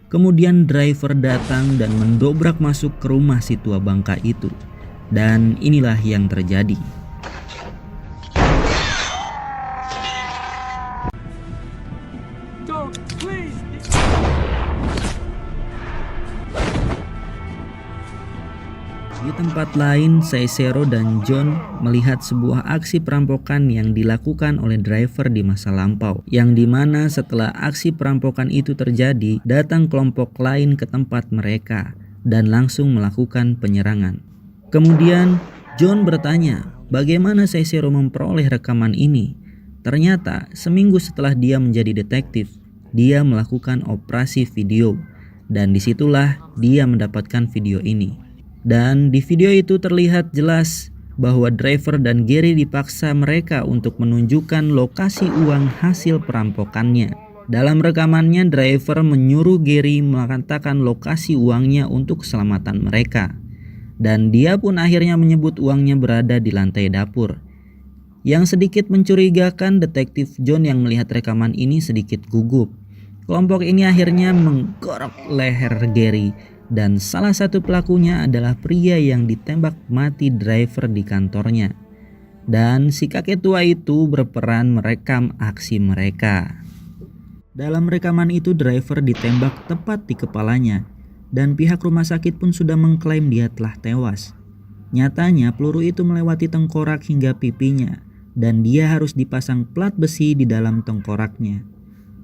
Kemudian driver datang dan mendobrak masuk ke rumah si tua bangka itu. Dan inilah yang terjadi. Di tempat lain, Caesaro dan John melihat sebuah aksi perampokan yang dilakukan oleh driver di masa lampau, yang dimana setelah aksi perampokan itu terjadi, datang kelompok lain ke tempat mereka dan langsung melakukan penyerangan. Kemudian John bertanya, bagaimana Caesaro memperoleh rekaman ini? Ternyata seminggu setelah dia menjadi detektif, dia melakukan operasi video, dan disitulah dia mendapatkan video ini. Dan di video itu terlihat jelas bahwa driver dan Gary dipaksa mereka untuk menunjukkan lokasi uang hasil perampokannya. Dalam rekamannya, driver menyuruh Gary mengatakan lokasi uangnya untuk keselamatan mereka. Dan dia pun akhirnya menyebut uangnya berada di lantai dapur. Yang sedikit mencurigakan, detektif John yang melihat rekaman ini sedikit gugup. Kelompok ini akhirnya menggorok leher Gary. Dan salah satu pelakunya adalah pria yang ditembak mati driver di kantornya. Dan si kakek tua itu berperan merekam aksi mereka. Dalam rekaman itu driver ditembak tepat di kepalanya. Dan pihak rumah sakit pun sudah mengklaim dia telah tewas. Nyatanya peluru itu melewati tengkorak hingga pipinya. Dan dia harus dipasang plat besi di dalam tengkoraknya.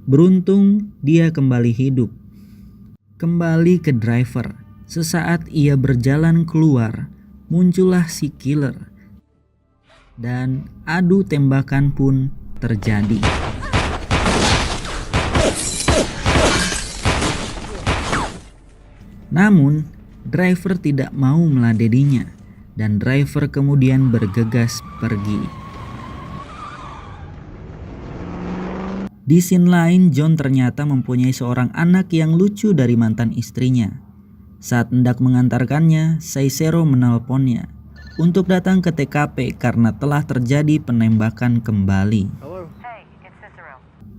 Beruntung dia kembali hidup. Kembali ke driver, sesaat ia berjalan keluar, muncullah si killer. Dan adu tembakan pun terjadi. Namun, driver tidak mau meladeninya, dan driver kemudian bergegas pergi. Di scene lain, John ternyata mempunyai seorang anak yang lucu dari mantan istrinya. Saat hendak mengantarkannya, Caesaro menelponnya untuk datang ke TKP karena telah terjadi penembakan kembali.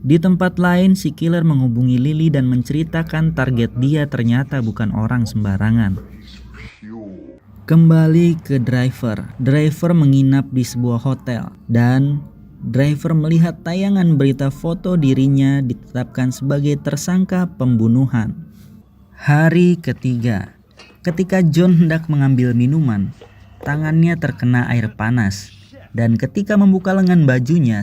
Di tempat lain, si killer menghubungi Lily dan menceritakan target dia ternyata bukan orang sembarangan. Kembali ke driver. Driver menginap di sebuah hotel dan driver melihat tayangan berita foto dirinya ditetapkan sebagai tersangka pembunuhan. Hari ketiga, ketika John hendak mengambil minuman, tangannya terkena air panas. Dan ketika membuka lengan bajunya,